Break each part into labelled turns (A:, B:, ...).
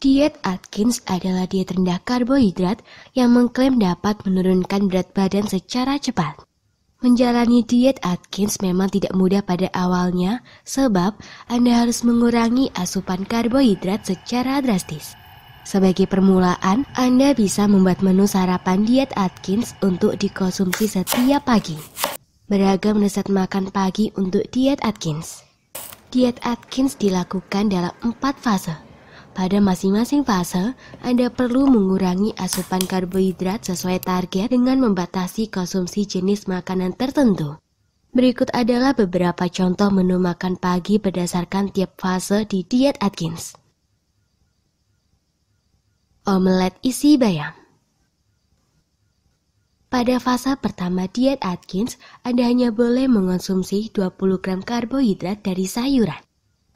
A: Diet Atkins adalah diet rendah karbohidrat yang mengklaim dapat menurunkan berat badan secara cepat. Menjalani diet Atkins memang tidak mudah pada awalnya sebab Anda harus mengurangi asupan karbohidrat secara drastis. Sebagai permulaan, Anda bisa membuat menu sarapan diet Atkins untuk dikonsumsi setiap pagi. Beragam resep makan pagi untuk diet Atkins. Diet Atkins dilakukan dalam 4 fase. Pada masing-masing fase, Anda perlu mengurangi asupan karbohidrat sesuai target dengan membatasi konsumsi jenis makanan tertentu. Berikut adalah beberapa contoh menu makan pagi berdasarkan tiap fase di diet Atkins. Omelet isi bayam. Pada fase pertama diet Atkins, Anda hanya boleh mengonsumsi 20 gram karbohidrat dari sayuran.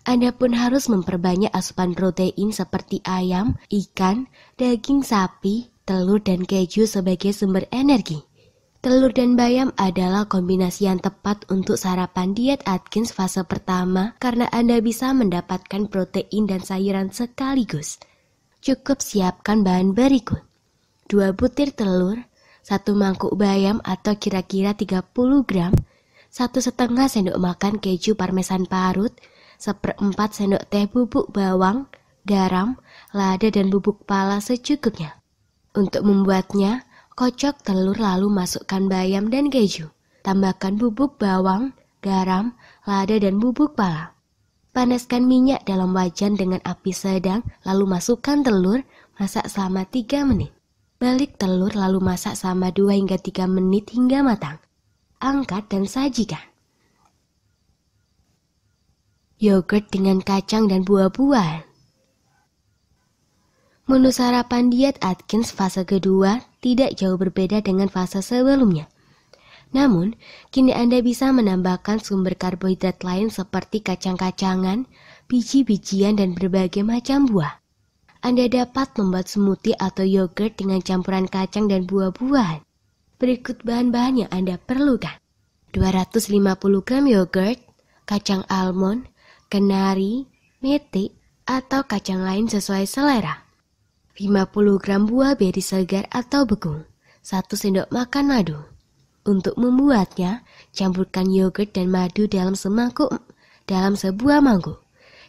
A: Anda pun harus memperbanyak asupan protein seperti ayam, ikan, daging sapi, telur, dan keju sebagai sumber energi. Telur dan bayam adalah kombinasi yang tepat untuk sarapan diet Atkins fase pertama karena Anda bisa mendapatkan protein dan sayuran sekaligus. Cukup siapkan bahan berikut: 2 butir telur, 1 mangkuk bayam atau kira-kira 30 gram, 1,5 sendok makan keju parmesan parut, 1/4 sendok teh bubuk bawang, garam, lada, dan bubuk pala secukupnya. Untuk membuatnya, kocok telur lalu masukkan bayam dan keju. Tambahkan bubuk bawang, garam, lada, dan bubuk pala. Panaskan minyak dalam wajan dengan api sedang, lalu masukkan telur, masak selama 3 menit. Balik telur lalu masak selama 2 hingga 3 menit hingga matang. Angkat dan sajikan. Yogurt dengan kacang dan buah-buahan. Menu sarapan diet Atkins fase kedua tidak jauh berbeda dengan fase sebelumnya. Namun, kini Anda bisa menambahkan sumber karbohidrat lain seperti kacang-kacangan, biji-bijian, dan berbagai macam buah. Anda dapat membuat smoothie atau yogurt dengan campuran kacang dan buah-buahan. Berikut bahan-bahan yang Anda perlukan: 250 gram yogurt, kacang almond, kenari, metik, atau kacang lain sesuai selera. 50 gram buah beri segar atau beku, 1 sendok makan madu. Untuk membuatnya, campurkan yogurt dan madu dalam sebuah mangkuk.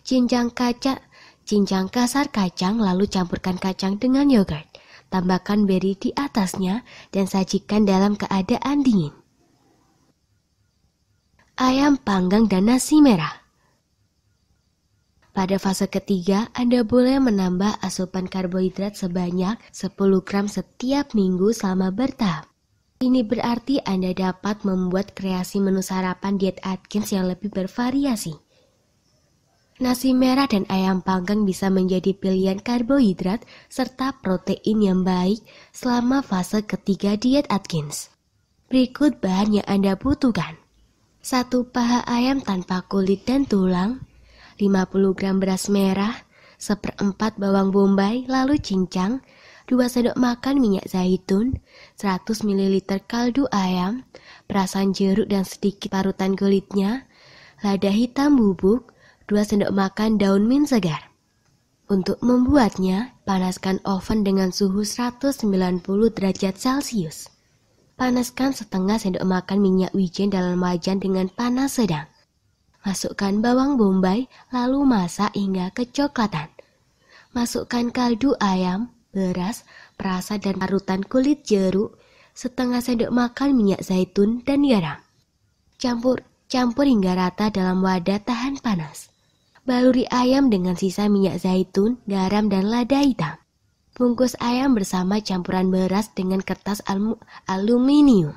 A: Cincang kasar kacang lalu campurkan kacang dengan yogurt. Tambahkan beri di atasnya dan sajikan dalam keadaan dingin. Ayam panggang dan nasi merah. Pada fase ketiga, Anda boleh menambah asupan karbohidrat sebanyak 10 gram setiap minggu selama bertahap. Ini berarti Anda dapat membuat kreasi menu sarapan diet Atkins yang lebih bervariasi. Nasi merah dan ayam panggang bisa menjadi pilihan karbohidrat serta protein yang baik selama fase ketiga diet Atkins. Berikut bahan yang Anda butuhkan: 1 paha ayam tanpa kulit dan tulang, 50 gram beras merah, 1/4 bawang bombay lalu cincang, 2 sendok makan minyak zaitun, 100 ml kaldu ayam, perasan jeruk dan sedikit parutan kulitnya, lada hitam bubuk, 2 sendok makan daun mint segar. Untuk membuatnya, panaskan oven dengan suhu 190 derajat Celcius. Panaskan setengah sendok makan minyak wijen dalam wajan dengan panas sedang. Masukkan bawang bombay, lalu masak hingga kecoklatan. Masukkan kaldu ayam, beras, perasan dan parutan kulit jeruk, setengah sendok makan minyak zaitun dan garam. Campur hingga rata dalam wadah tahan panas. Baluri ayam dengan sisa minyak zaitun, garam, dan lada hitam. Bungkus ayam bersama campuran beras dengan kertas aluminium.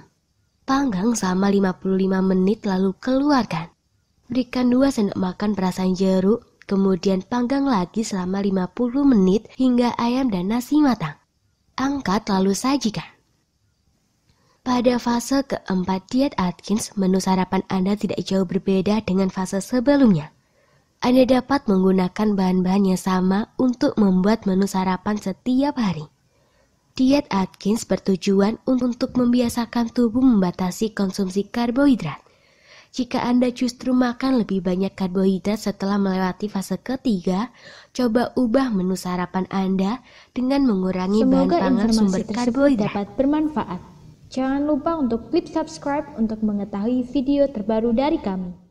A: Panggang selama 55 menit lalu keluarkan. Berikan 2 sendok makan perasan jeruk, kemudian panggang lagi selama 50 menit hingga ayam dan nasi matang. Angkat lalu sajikan. Pada fase keempat diet Atkins, menu sarapan Anda tidak jauh berbeda dengan fase sebelumnya. Anda dapat menggunakan bahan-bahan yang sama untuk membuat menu sarapan setiap hari. Diet Atkins bertujuan untuk membiasakan tubuh membatasi konsumsi karbohidrat. Jika Anda justru makan lebih banyak karbohidrat setelah melewati fase ketiga, coba ubah menu sarapan Anda dengan mengurangi bahan
B: Semoga
A: pangan
B: informasi
A: sumber
B: tersebut
A: karbohidrat.
B: dapat bermanfaat. Jangan lupa untuk klik subscribe untuk mengetahui video terbaru dari kami.